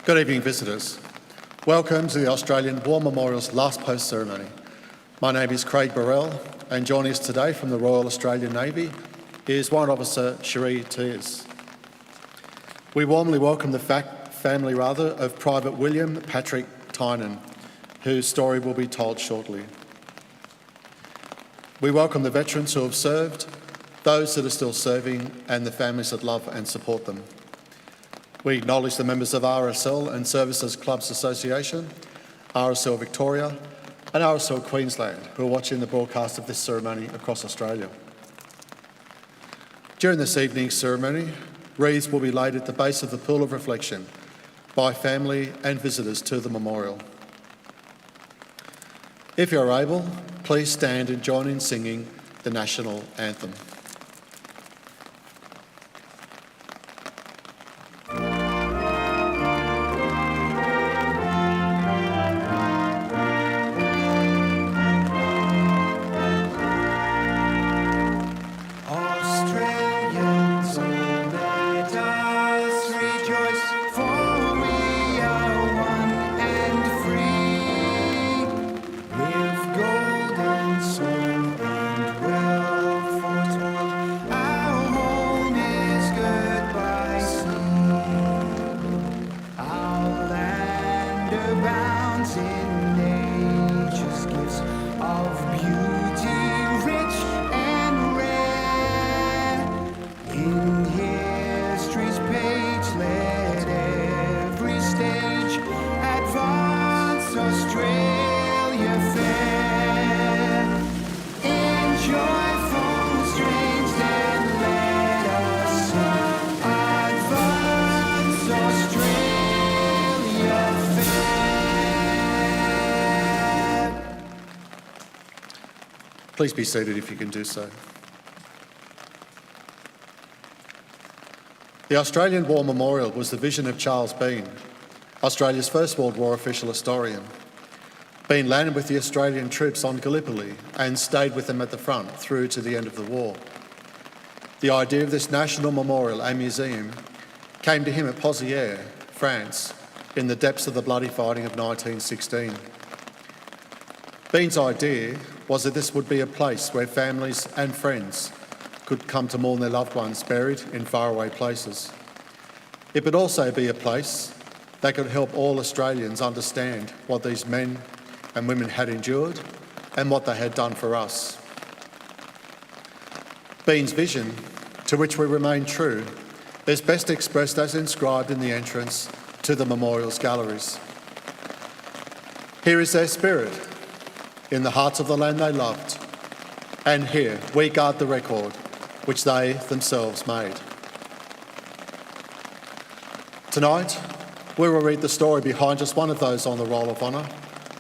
Good evening, visitors. Welcome to the Australian War Memorial's last post ceremony. My name is Craig Burrell, and joining us today from the Royal Australian Navy is Warrant Officer Cherie Tears. We warmly welcome the family of Private William Patrick Tynan, whose story will be told shortly. We welcome the veterans who have served, those that are still serving, and the families that love and support them. We acknowledge the members of RSL and Services Clubs Association, RSL Victoria and RSL Queensland who are watching the broadcast of this ceremony across Australia. During this evening's ceremony, wreaths will be laid at the base of the Pool of Reflection by family and visitors to the memorial. If you're able, please stand and join in singing the National Anthem. Please be seated if you can do so. The Australian War Memorial was the vision of Charles Bean, Australia's first World War official historian. Bean landed with the Australian troops on Gallipoli and stayed with them at the front through to the end of the war. The idea of this national memorial and museum came to him at Pozières, France, in the depths of the bloody fighting of 1916. Bean's idea was that this would be a place where families and friends could come to mourn their loved ones buried in faraway places. It would also be a place that could help all Australians understand what these men and women had endured and what they had done for us. Bean's vision, to which we remain true, is best expressed as inscribed in the entrance to the memorial's galleries. Here is their spirit, in the hearts of the land they loved, and here we guard the record which they themselves made. Tonight, we will read the story behind just one of those on the Roll of Honour,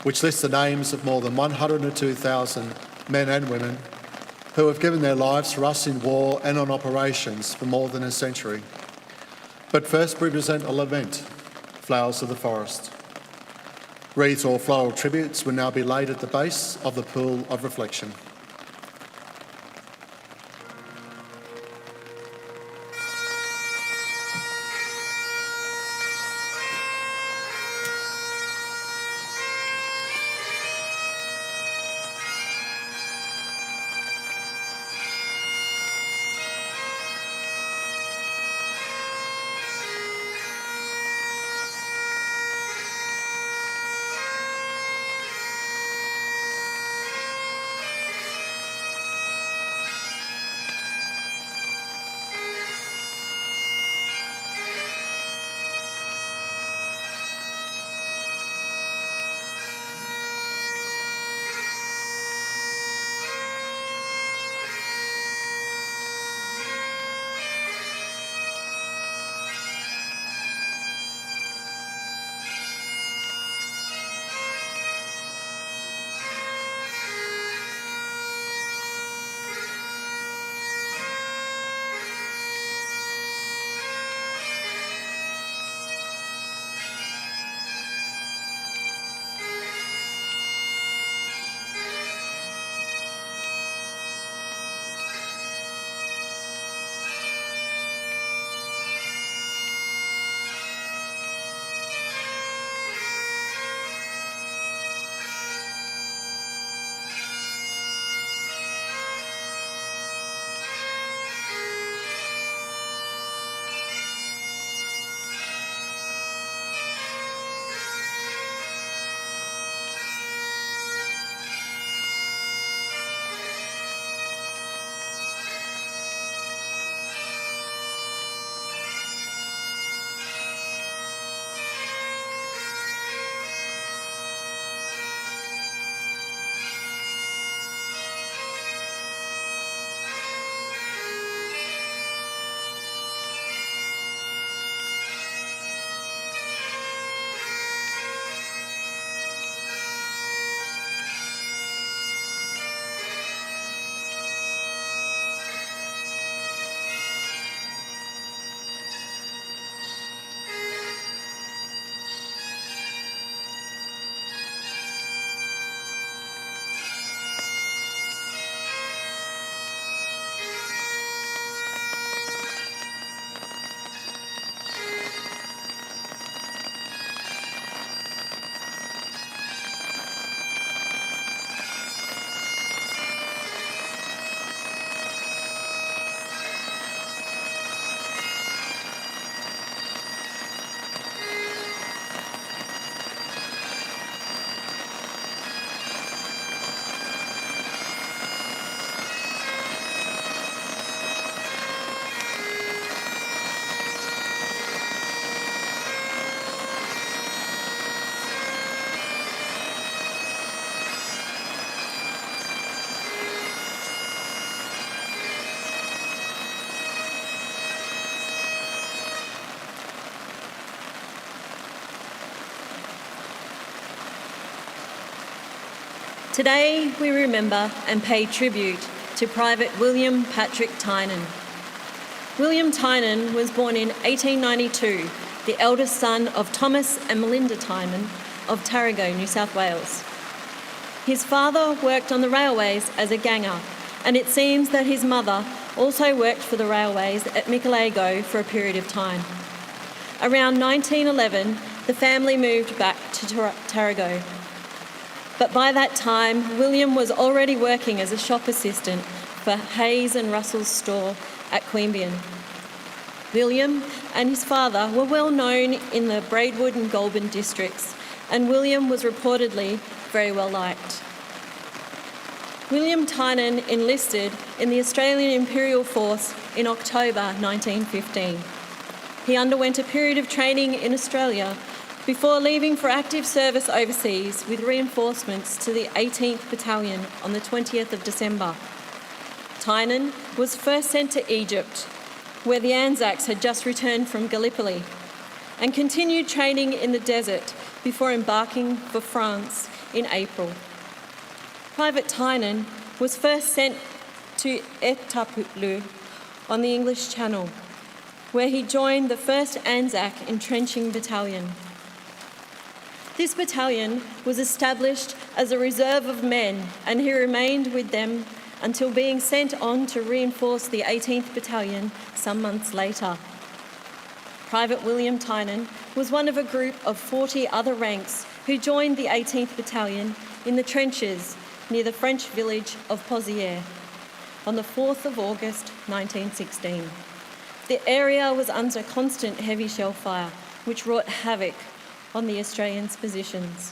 which lists the names of more than 102,000 men and women who have given their lives for us in war and on operations for more than a century. But first we present a lament, Flowers of the Forest. Wreaths or floral tributes will now be laid at the base of the Pool of Reflection. Today we remember and pay tribute to Private William Patrick Tynan. William Tynan was born in 1892, the eldest son of Thomas and Melinda Tynan of Tarago, New South Wales. His father worked on the railways as a ganger, and it seems that his mother also worked for the railways at Michelego for a period of time. Around 1911, the family moved back to Tarago. But by that time, William was already working as a shop assistant for Hayes and Russell's store at Queensland. William and his father were well known in the Braidwood and Goulburn districts, and William was reportedly very well liked. William Tynan enlisted in the Australian Imperial Force in October 1915. He underwent a period of training in Australia before leaving for active service overseas with reinforcements to the 18th Battalion on the 20th of December. Tynan was first sent to Egypt, where the Anzacs had just returned from Gallipoli, and continued training in the desert before embarking for France in April. Private Tynan was first sent to Etapulu on the English Channel, where he joined the 1st Anzac Entrenching Battalion. This battalion was established as a reserve of men, and he remained with them until being sent on to reinforce the 18th Battalion some months later. Private William Tynan was one of a group of 40 other ranks who joined the 18th Battalion in the trenches near the French village of Pozières on the 4th of August 1916. The area was under constant heavy shell fire, which wrought havoc on the Australians' positions.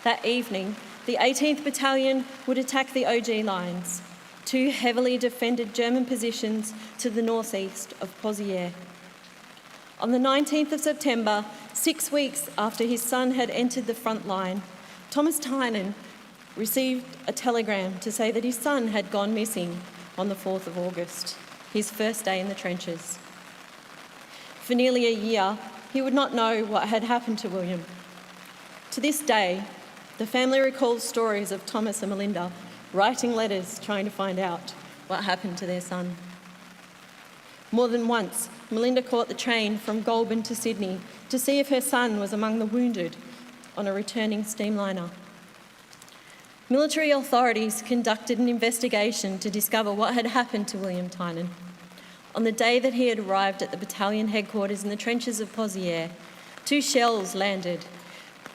That evening, the 18th Battalion would attack the OG lines, two heavily defended German positions to the northeast of Pozières. On the 19th of September, 6 weeks after his son had entered the front line, Thomas Tynan received a telegram to say that his son had gone missing on the 4th of August, his first day in the trenches. For nearly a year, he would not know what had happened to William. To this day, the family recalls stories of Thomas and Melinda writing letters trying to find out what happened to their son. More than once, Melinda caught the train from Goulburn to Sydney to see if her son was among the wounded on a returning steamliner. Military authorities conducted an investigation to discover what had happened to William Tynan. On the day that he had arrived at the battalion headquarters in the trenches of Pozières, 2 shells landed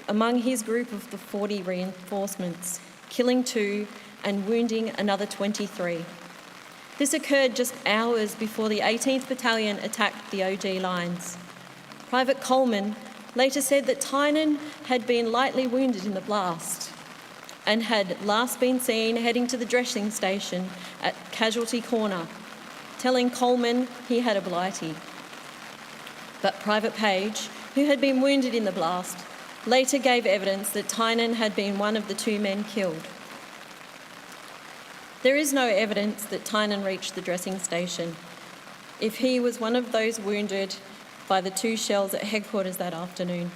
among his group of the 40 reinforcements, killing 2 and wounding another 23. This occurred just hours before the 18th Battalion attacked the OG lines. Private Coleman later said that Tynan had been lightly wounded in the blast and had last been seen heading to the dressing station at Casualty Corner, telling Coleman he had a blighty. But Private Page, who had been wounded in the blast, later gave evidence that Tynan had been one of the 2 men killed. There is no evidence that Tynan reached the dressing station. If he was one of those wounded by the 2 shells at headquarters that afternoon.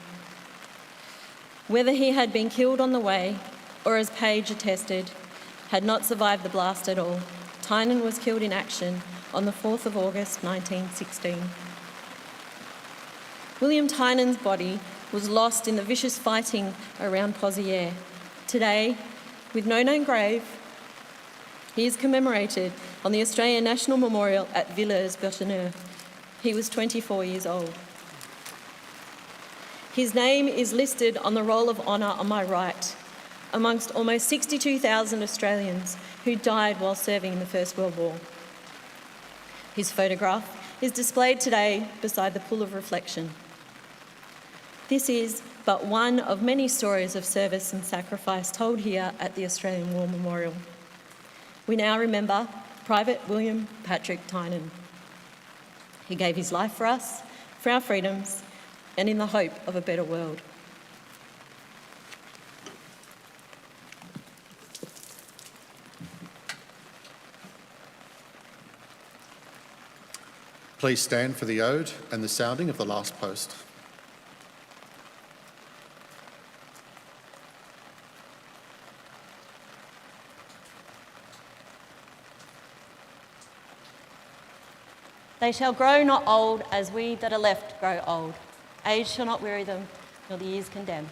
Whether he had been killed on the way, or as Page attested, had not survived the blast at all, Tynan was killed in action on the 4th of August 1916. William Tynan's body was lost in the vicious fighting around Pozières. Today, with no known grave, he is commemorated on the Australian National Memorial at Villers-Bretonneux. He was 24 years old. His name is listed on the Roll of Honour on my right, amongst almost 62,000 Australians who died while serving in the First World War. His photograph is displayed today beside the Pool of Reflection. This is but one of many stories of service and sacrifice told here at the Australian War Memorial. We now remember Private William Patrick Tynan. He gave his life for us, for our freedoms, and in the hope of a better world. Please stand for the ode and the sounding of the last post. They shall grow not old as we that are left grow old. Age shall not weary them, nor the years condemn.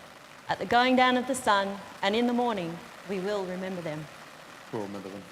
At the going down of the sun and in the morning we will remember them. We'll remember them.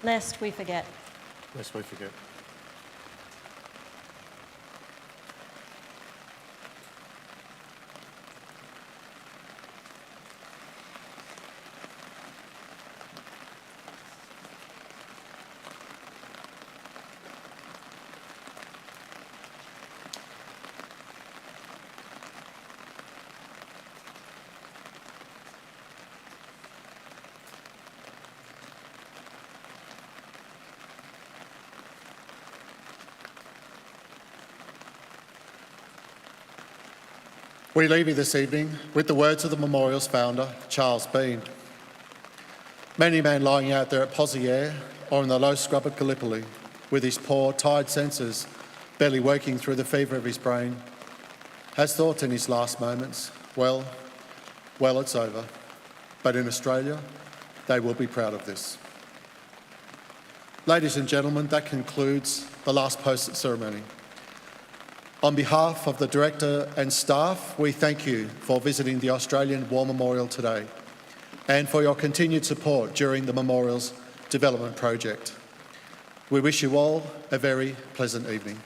Lest we forget. Lest we forget. We leave you this evening with the words of the memorial's founder, Charles Bean. Many a man lying out there at Pozieres or in the low scrub at Gallipoli, with his poor, tired senses barely working through the fever of his brain, has thought in his last moments, well, it's over. But in Australia, they will be proud of this. Ladies and gentlemen, that concludes the last post ceremony. On behalf of the Director and staff, we thank you for visiting the Australian War Memorial today and for your continued support during the Memorial's development project. We wish you all a very pleasant evening.